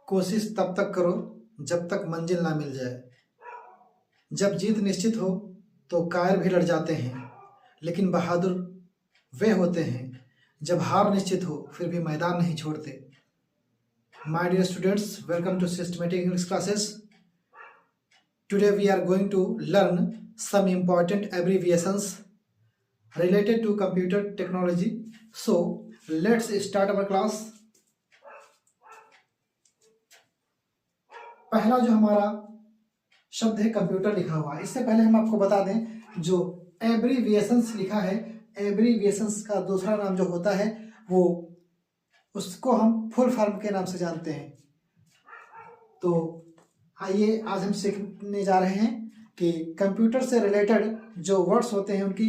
कोशिश तब तक करो जब तक मंजिल ना मिल जाए। जब जीत निश्चित हो तो कायर भी लड़ जाते हैं, लेकिन बहादुर वे होते हैं जब हार निश्चित हो फिर भी मैदान नहीं छोड़ते। My dear students, welcome to systematic English classes. Today we are going to learn some important abbreviations related to computer technology. So let's start our class. पहला जो हमारा शब्द है कंप्यूटर लिखा हुआ है। इससे पहले हम आपको बता दें जो एब्रीविएशंस लिखा है, एब्रीविएशंस का दूसरा नाम जो होता है वो उसको हम फुल फॉर्म के नाम से जानते हैं। तो आइए आज हम सीखने जा रहे हैं कि कंप्यूटर से रिलेटेड जो वर्ड्स होते हैं उनकी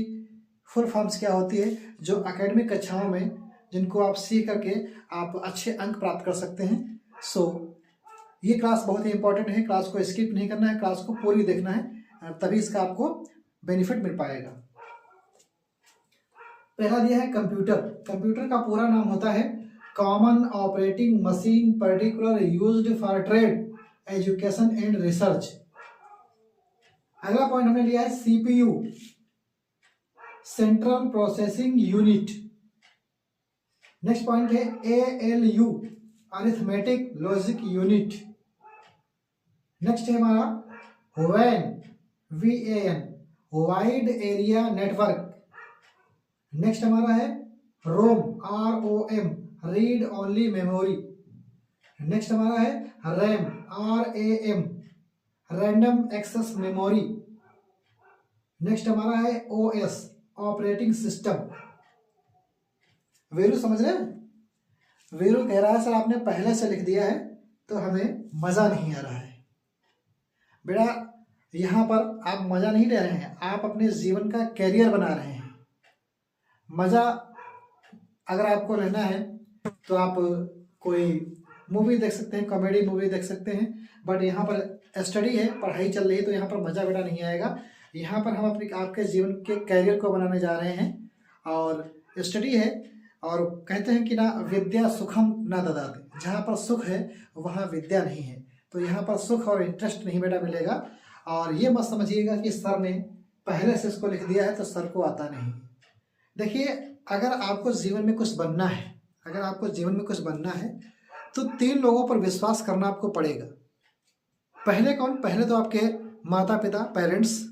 फुल फॉर्म्स क्या होती है, जो एकेडमिक कक्षाओं में जिनको आप सीख करके आप अच्छे अंक प्राप्त कर सकते हैं। सो ये क्लास बहुत ही इंपॉर्टेंट है, क्लास को स्किप नहीं करना है, क्लास को पूरी देखना है, तभी इसका आपको बेनिफिट मिल पाएगा। पहला दिया है कंप्यूटर। कंप्यूटर का पूरा नाम होता है common operating machine particular used for trade, education and research. अगला पॉइंट हमने लिया है CPU, central processing unit. Next point है ALU, arithmetic logic unit. Next है हमारा VAN, VAN, wide area network. Next हमारा है ROM, ROM, read only memory. Next हमारा है RAM, RAM, random access memory. Next हमारा है OS, ऑपरेटिंग सिस्टम। वीरू समझ रहे हैं? वीरू कह रहा है सर आपने पहले से लिख दिया है तो हमें मज़ा नहीं आ रहा है। बेटा यहाँ पर आप मज़ा नहीं ले रहे हैं, आप अपने जीवन का कैरियर बना रहे हैं। मज़ा अगर आपको लेना है तो आप कोई मूवी देख सकते हैं, कॉमेडी मूवी देख सकते हैं, बट यहाँ पर स्टडी है, पढ़ाई चल रही है, तो यहाँ पर मज़ा बेटा नहीं आएगा। यहाँ पर हम अपने आपके जीवन के कैरियर को बनाने जा रहे हैं और स्टडी है। और कहते हैं कि ना विद्या सुखम ना ददाति, जहाँ पर सुख है वहाँ विद्या नहीं है। तो यहाँ पर सुख और इंटरेस्ट नहीं बेटा मिलेगा। और ये मत समझिएगा कि सर ने पहले से इसको लिख दिया है तो सर को आता नहीं। देखिए, अगर आपको जीवन में कुछ बनना है, अगर आपको जीवन में कुछ बनना है तो 3 लोगों पर विश्वास करना आपको पड़ेगा। पहले कौन? पहले तो आपके माता पिता, पेरेंट्स,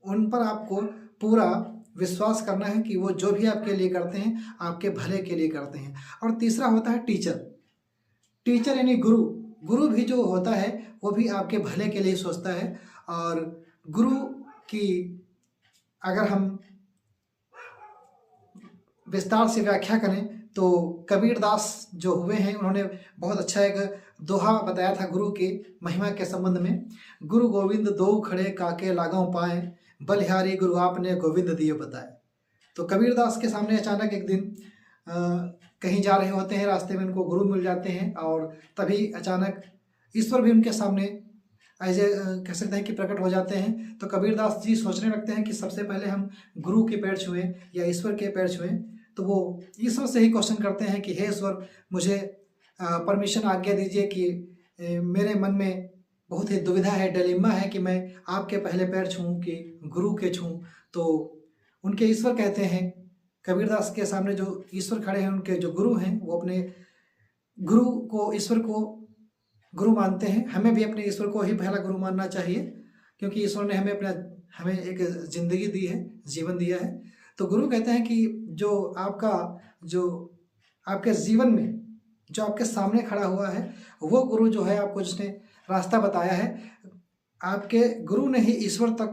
उन पर आपको पूरा विश्वास करना है कि वो जो भी आपके लिए करते हैं आपके भले के लिए करते हैं। और तीसरा होता है टीचर। टीचर यानी गुरु। गुरु भी जो होता है वो भी आपके भले के लिए सोचता है। और गुरु की अगर हम विस्तार से व्याख्या करें तो कबीर दास जो हुए हैं उन्होंने बहुत अच्छा एक दोहा बताया था गुरु की महिमा के संबंध में। गुरु गोविंद दो खड़े काके लागों पाए, बलिहारी गुरु आपने गोविंद दिए बताए। तो कबीर दास के सामने अचानक एक दिन कहीं जा रहे होते हैं, रास्ते में उनको गुरु मिल जाते हैं और तभी अचानक ईश्वर भी उनके सामने ऐसे कह सकते हैं कि प्रकट हो जाते हैं। तो कबीर दास जी सोचने लगते हैं कि सबसे पहले हम गुरु के पैर छुएं या ईश्वर के पैर छुएं। तो वो ईश्वर से ही क्वेश्चन करते हैं कि हे ईश्वर, मुझे परमिशन, आज्ञा दीजिए कि मेरे मन में बहुत ही दुविधा है, डिलेमा है कि मैं आपके पहले पैर छूऊं कि गुरु के छूऊं। तो उनके ईश्वर कहते हैं, कबीरदास के सामने जो ईश्वर खड़े हैं, उनके जो गुरु हैं, वो अपने गुरु को, ईश्वर को गुरु मानते हैं। हमें भी अपने ईश्वर को ही पहला गुरु मानना चाहिए, क्योंकि ईश्वर ने हमें एक जिंदगी दी है, जीवन दिया है। तो गुरु कहते हैं कि जो आपके जीवन में जो आपके सामने खड़ा हुआ है वो गुरु जो है, आपको जिसने रास्ता बताया है, आपके गुरु ने ही ईश्वर तक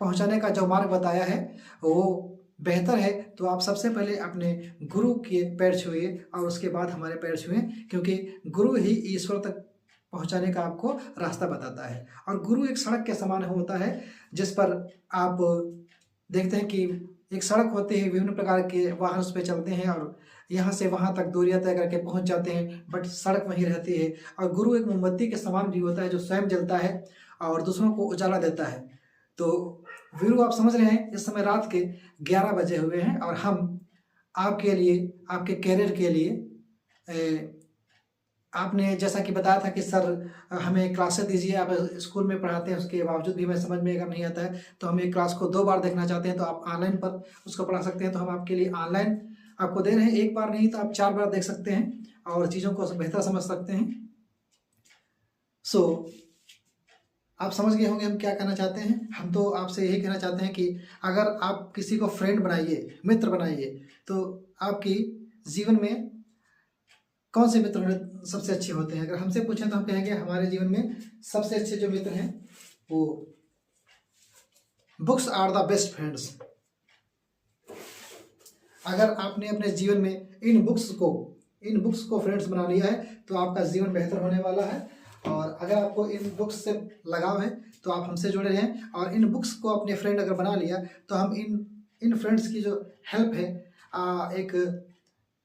पहुंचाने का जो मार्ग बताया है वो बेहतर है। तो आप सबसे पहले अपने गुरु के पैर छुए और उसके बाद हमारे पैर छुएं, क्योंकि गुरु ही ईश्वर तक पहुंचाने का आपको रास्ता बताता है। और गुरु एक सड़क के समान होता है जिस पर आप देखते हैं कि एक सड़क होती है, विभिन्न प्रकार के वाहन उस पर चलते हैं और यहाँ से वहाँ तक दूरियां तय करके पहुँच जाते हैं, बट सड़क वहीं रहती है। और गुरु एक मोमबत्ती के समान भी होता है जो स्वयं जलता है और दूसरों को उजाला देता है। तो वीरू, आप समझ रहे हैं, इस समय रात के 11 बजे हुए हैं और हम आपके लिए, आपके कैरियर के लिए आपने जैसा कि बताया था कि सर हमें क्लासेस दीजिए, आप स्कूल में पढ़ाते हैं, उसके बावजूद भी हमें समझ में अगर नहीं आता है तो हम एक क्लास को 2 बार देखना चाहते हैं तो आप ऑनलाइन पर उसको पढ़ा सकते हैं। तो हम आपके लिए ऑनलाइन आपको दे रहे हैं, 1 बार नहीं तो आप 4 बार देख सकते हैं और चीज़ों को बेहतर समझ सकते हैं। सो आप समझ गए होंगे हम क्या कहना चाहते हैं। हम तो आपसे यही कहना चाहते हैं कि अगर आप किसी को फ्रेंड बनाइए, मित्र बनाइए, तो आपकी जीवन में कौन से मित्र होने सबसे अच्छे होते हैं। अगर हमसे पूछें तो हम कहेंगे हमारे जीवन में सबसे अच्छे जो मित्र हैं वो books are the best friends. अगर आपने अपने जीवन में इन बुक्स को फ्रेंड्स बना लिया है तो आपका जीवन बेहतर होने वाला है। और अगर आपको इन बुक्स से लगाव है तो आप हमसे जुड़े रहें और इन बुक्स को अपने फ्रेंड अगर बना लिया तो हम इन फ्रेंड्स की जो हेल्प है एक,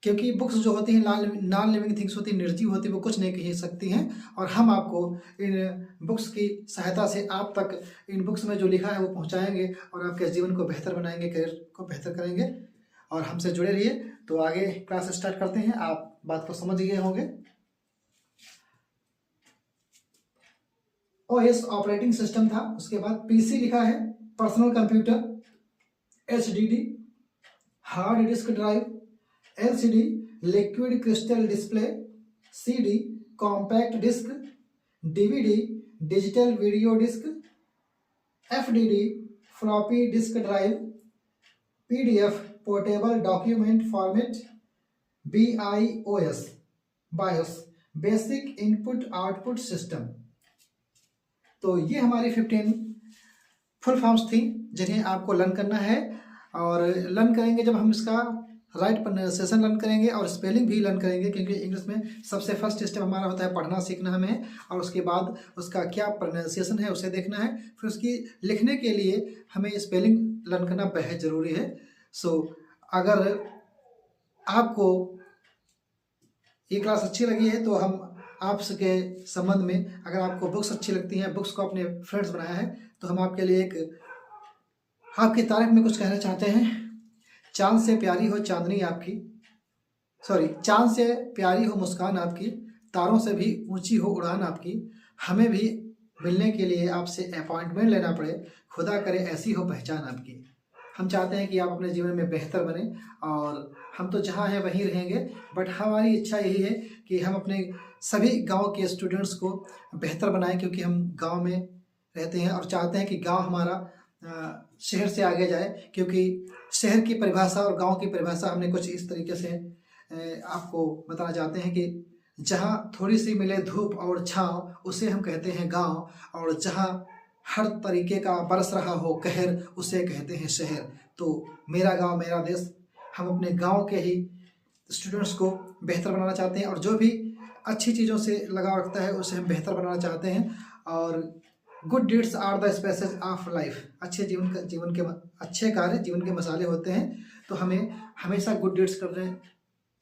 क्योंकि बुक्स जो होती हैं नॉन लिविंग थिंग्स होती हैं, निर्जीव होती है, वो कुछ नहीं कह सकती हैं और हम आपको इन बुक्स की सहायता से आप तक इन बुक्स में जो लिखा है वो पहुंचाएंगे और आपके जीवन को बेहतर बनाएंगे, करियर को बेहतर करेंगे। और हमसे जुड़े रहिए। तो आगे क्लास स्टार्ट करते हैं। आप बात को समझ गए होंगे। ओएस ऑपरेटिंग सिस्टम था, उसके बाद पीसी लिखा है, personal computer, HDD hard disk drive, LCD liquid crystal display, CD compact disc, DVD digital video disc, FDD floppy disk drive, PDF portable document format, BIOS BIOS basic input output system. तो ये हमारी 15 full forms थी जिन्हें आपको learn करना है। और learn करेंगे जब हम इसका राइट प्रोनाउंसिएशन लर्न करेंगे और स्पेलिंग भी लर्न करेंगे, क्योंकि इंग्लिश में सबसे फर्स्ट स्टेप हमारा होता है पढ़ना सीखना हमें, और उसके बाद उसका क्या प्रोनाउंसिएशन है उसे देखना है, फिर उसकी लिखने के लिए हमें स्पेलिंग लर्न करना बेहद ज़रूरी है। सो अगर आपको ये क्लास अच्छी लगी है तो हम आपके संबंध में, अगर आपको बुक्स अच्छी लगती हैं, बुक्स को अपने फ्रेंड्स बनाया है, तो हम आपके लिए एक आपकी तारीफ में कुछ कहना चाहते हैं। चांद से प्यारी हो चांदनी आपकी, चांद से प्यारी हो मुस्कान आपकी, तारों से भी ऊंची हो उड़ान आपकी, हमें भी मिलने के लिए आपसे अपॉइंटमेंट लेना पड़े, खुदा करे ऐसी हो पहचान आपकी। हम चाहते हैं कि आप अपने जीवन में बेहतर बने, और हम तो जहाँ हैं वहीं रहेंगे, बट हमारी इच्छा यही है कि हम अपने सभी गांव के स्टूडेंट्स को बेहतर बनाएं, क्योंकि हम गांव में रहते हैं और चाहते हैं कि गांव हमारा शहर से आगे जाए, क्योंकि शहर की परिभाषा और गांव की परिभाषा हमने कुछ इस तरीके से आपको बताना चाहते हैं कि जहाँ थोड़ी सी मिले धूप और छाँव उसे हम कहते हैं गांव, और जहाँ हर तरीके का बरस रहा हो कहर उसे कहते हैं शहर। तो मेरा गांव मेरा देश, हम अपने गांव के ही स्टूडेंट्स को बेहतर बनाना चाहते हैं, और जो भी अच्छी चीज़ों से लगाव रखता है उसे हम बेहतर बनाना चाहते हैं। और good deeds are the spices of life, अच्छे अच्छे कार्य जीवन के मसाले होते हैं। तो हमें हमेशा गुड डीड्स करने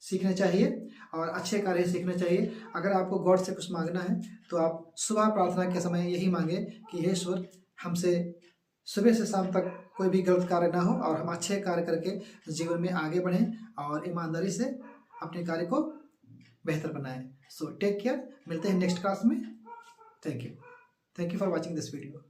सीखने चाहिए और अच्छे कार्य सीखने चाहिए। अगर आपको गॉड से कुछ मांगना है तो आप सुबह प्रार्थना के समय यही मांगे कि हे ईश्वर, हमसे सुबह से शाम तक कोई भी गलत कार्य ना हो और हम अच्छे कार्य करके जीवन में आगे बढ़ें और ईमानदारी से अपने कार्य को बेहतर बनाएं। सो टेक केयर, मिलते हैं नेक्स्ट क्लास में। Thank you for watching this video.